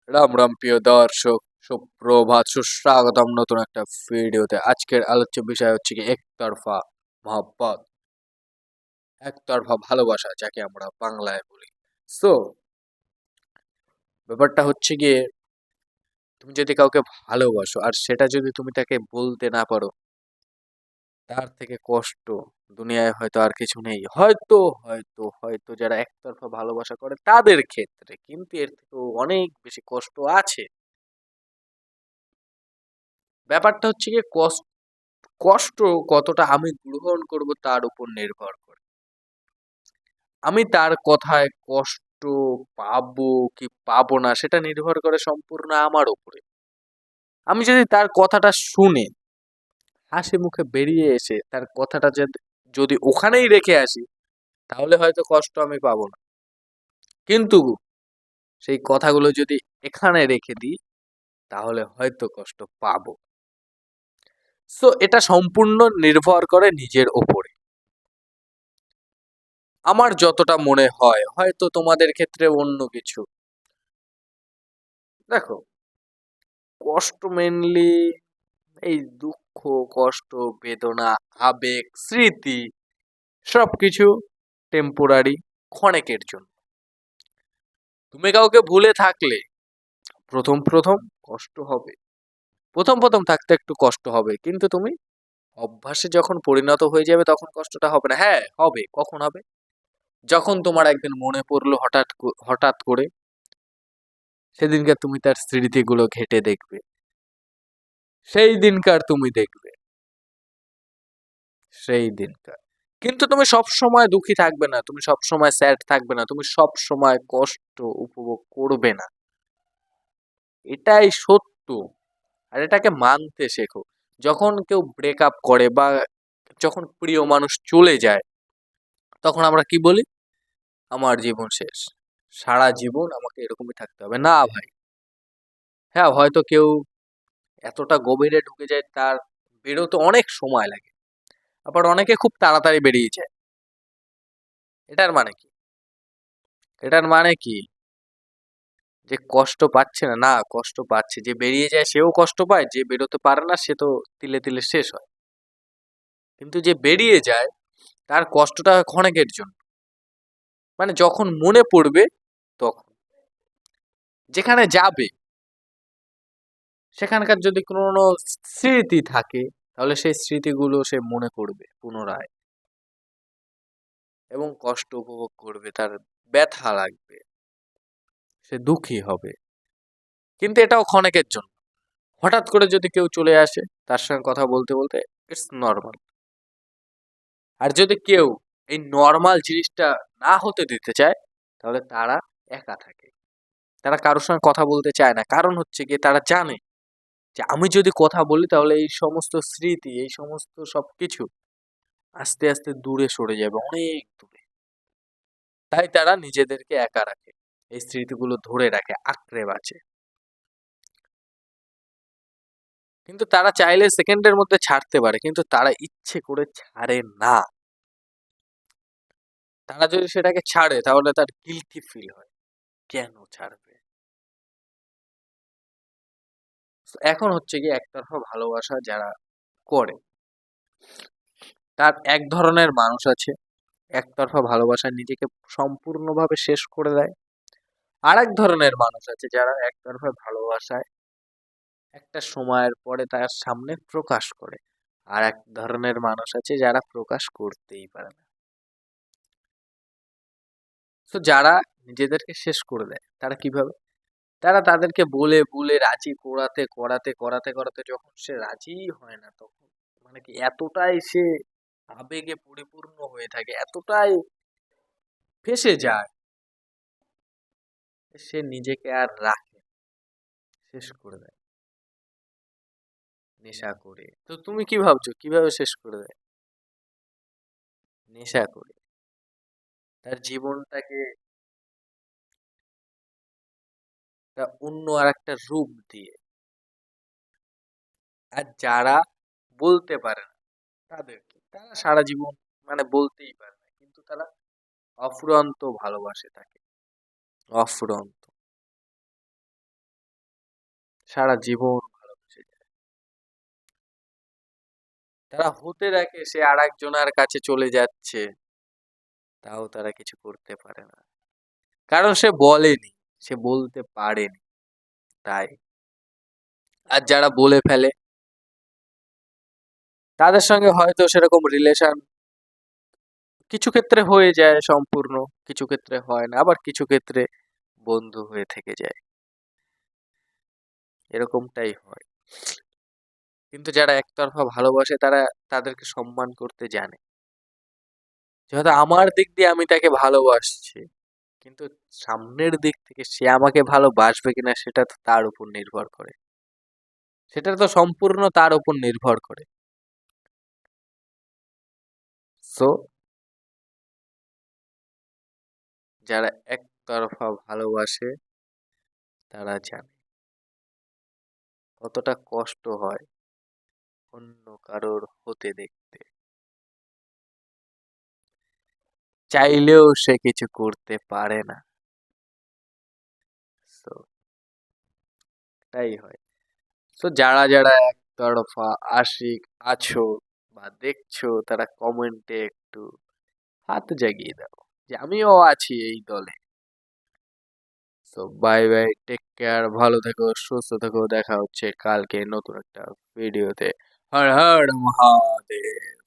রাম রাম প্রিয় দর্শক, সুপ্রভাত, সুস্বাগতম নতুন একটা ভিডিওতে। আজকের আলোচ্য বিষয় হচ্ছে কি একতরফা মহব্বত, একতরফা ভালোবাসা, যাকে আমরা বাংলায় বলি। সো ব্যাপারটা হচ্ছে গিয়ে, তুমি যদি কাউকে ভালোবাসো আর সেটা যদি তুমি তাকে বলতে না পারো, তার থেকে কষ্ট দুনিয়ায় হয়তো আর কিছু নেই। হয়তো হয়তো হয়তো যারা একতরফা ভালোবাসা করে তাদের ক্ষেত্রে, কিন্তু এর থেকেও অনেক বেশি কষ্ট আছে। ব্যাপারটা হচ্ছে গিয়ে কষ্ট কতটা আমি গ্রহণ করব তার উপর নির্ভর করে। আমি তার কথায় কষ্ট পাবো কি পাবো না সেটা নির্ভর করে সম্পূর্ণ আমার উপরে। আমি যদি তার কথাটা শুনে হাসি মুখে বেরিয়ে এসে তার কথাটা যদি ওখানেই রেখে আসি, তাহলে হয়তো কষ্ট আমি পাবো না। কিন্তু সেই কথাগুলো যদি এখানে রেখে দিই, তাহলে হয়তো কষ্ট পাবো। সো এটা সম্পূর্ণ নির্ভর করে নিজের ওপরে। আমার যতটা মনে হয়, হয়তো তোমাদের ক্ষেত্রে অন্য কিছু। দেখো, কষ্ট মেনলি এই দুঃখ, কষ্ট, বেদনা, আবেগ, স্মৃতি সবকিছু টেম্পোরারি, ক্ষণিকের জন্য। তুমি কাউকে ভুলে থাকলে প্রথম প্রথম কষ্ট হবে, প্রথম প্রথম থাকতে একটু কষ্ট হবে, কিন্তু তুমি অভ্যাসে যখন পরিণত হয়ে যাবে তখন কষ্টটা হবে না। হ্যাঁ হবে, কখন হবে? যখন তোমার একদিন মনে পড়লো হঠাৎ করে, সেদিনকে তুমি তার স্মৃতিগুলো ঘেঁটে দেখবে, সেই দিনকার তুমি দেখবে, সেই দিনকার। কিন্তু তুমি সব সময় দুঃখী থাকবে না, তুমি সব সময় স্যাড থাকবে না, তুমি সব সময় কষ্ট উপভোগ করবে না। এটাই সত্য। আর এটাকে মানতে শেখো। যখন কেউ ব্রেকআপ করে বা যখন প্রিয় মানুষ চলে যায়, তখন আমরা কি বলি? আমার জীবন শেষ, সারা জীবন আমাকে এরকমই থাকতে হবে। না ভাই। হ্যাঁ, হয়তো কেউ এতটা গভীরে ঢুকে যায়, তার বেরোতে অনেক সময় লাগে। আবার অনেকে খুব তাড়াতাড়ি বেরিয়ে যায়। এটার মানে কি? এটার মানে কি যে কষ্ট পাচ্ছে না? না, কষ্ট পাচ্ছে। যে বেরিয়ে যায় সেও কষ্ট পায়, যে বেরোতে পারে না সে তো তিলে তিলে শেষ হয়। কিন্তু যে বেরিয়ে যায় তার কষ্টটা হয় ক্ষণিকের জন্য। মানে যখন মনে পড়বে তখন। যেখানে যাবে সেখানকার যদি কোনো স্মৃতি থাকে, তাহলে সেই স্মৃতিগুলো সে মনে করবে পুনরায় এবং কষ্ট উপভোগ করবে, তার ব্যথা লাগবে, সে দুঃখী হবে। কিন্তু এটাও ক্ষণিকের জন্য। হঠাৎ করে যদি কেউ চলে আসে, তার সঙ্গে কথা বলতে বলতে, ইটস নরমাল। আর যদি কেউ এই নরমাল জিনিসটা না হতে দিতে চায়, তাহলে তারা একা থাকে। তারা কারোর সঙ্গে কথা বলতে চায় না। কারণ হচ্ছে গিয়ে তারা জানে যে আমি যদি কথা বলি তাহলে এই সমস্ত স্মৃতি, এই সমস্ত সবকিছু আস্তে আস্তে দূরে সরে যাবে, অনেক দূরে। তাই তারা নিজেদেরকে একা রাখে। এই স্মৃতিগুলো ধরে রাখে, আঁকড়ে বাঁচে। কিন্তু তারা চাইলে সেকেন্ডের মধ্যে ছাড়তে পারে, কিন্তু তারা ইচ্ছে করে ছাড়ে না। তারা যদি সেটাকে ছাড়ে তাহলে তার গিল্টি ফিল হয়। কেন ছাড়বে? এখন হচ্ছে গিয়ে একতরফা ভালোবাসা যারা করে, তার এক ধরনের মানুষ আছে একতরফা ভালোবাসায় নিজেকে সম্পূর্ণভাবে শেষ করে দেয়। আর এক ধরনের মানুষ আছে যারা একতরফা ভালোবাসায় একটা সময়ের পরে তার সামনে প্রকাশ করে। আর এক ধরনের মানুষ আছে যারা প্রকাশ করতেই পারে না। তো যারা নিজেদেরকে শেষ করে দেয় তারা কিভাবে? তারা তাদেরকে বলে বলে রাজি করাতে করাতে করাতে করাতে যখন সে রাজিই হয় না, তখন মানে কি এতটাই সে আবেগে পরিপূর্ণ হয়ে থাকে, এতটাই ফেঁসে যায়, সে নিজেকে আর রাখে না, শেষ করে দেয় নেশা করে। তো তুমি কি ভাবছো কিভাবে শেষ করে দেয়? নেশা করে, তার জীবনটাকে একটা অন্য আর একটা রূপ দিয়ে। আর যারা বলতে পারে না, তাদেরকে, তারা সারা জীবন মানে বলতেই পারে না, কিন্তু তারা অফুরন্ত ভালোবাসে তাকে, অফুরন্ত। সারা জীবন ভালোবেসে যায়। তারা হতে দেখে সে আর একজনের কাছে চলে যাচ্ছে, তাও তারা কিছু করতে পারে না, কারণ সে বলেনি, সে বলতে পারেনি, তাই। আর যারা বলে ফেলে তাদের সঙ্গে হয়তো সেরকম রিলেশন কিছু ক্ষেত্রে হয়ে যায় সম্পূর্ণ, কিছু ক্ষেত্রে হয় না, আবার কিছু ক্ষেত্রে বন্ধু হয়ে থেকে যায়, এরকমটাই হয়। কিন্তু যারা একতরফা ভালোবাসে তারা তাদেরকে সম্মান করতে জানে, যে হয়তো আমার দিক দিয়ে আমি তাকে ভালোবাসছি, কিন্তু সামনের দিক থেকে সে আমাকে ভালোবাসবে কিনা সেটা তো তার উপর নির্ভর করে, সেটা তো সম্পূর্ণ তার উপর নির্ভর করে। সো যারা একতরফা ভালোবাসে তারা জানে কতটা কষ্ট হয় অন্য কারোর হতে দেখতে, চাইলেও সে কিছু করতে পারে না। তো এটাই হয়। তো যারা যারা একতরফা আশিক আছো বা দেখছো, তারা কমেন্টে একটু হাত জাগিয়ে দাও যে আমিও আছি এই দলে। তো বাই বাই, টেক কেয়ার, ভালো থেকো, সুস্থ থেকো, দেখা হচ্ছে কালকে নতুন একটা ভিডিওতে। হর হর মহাদেব।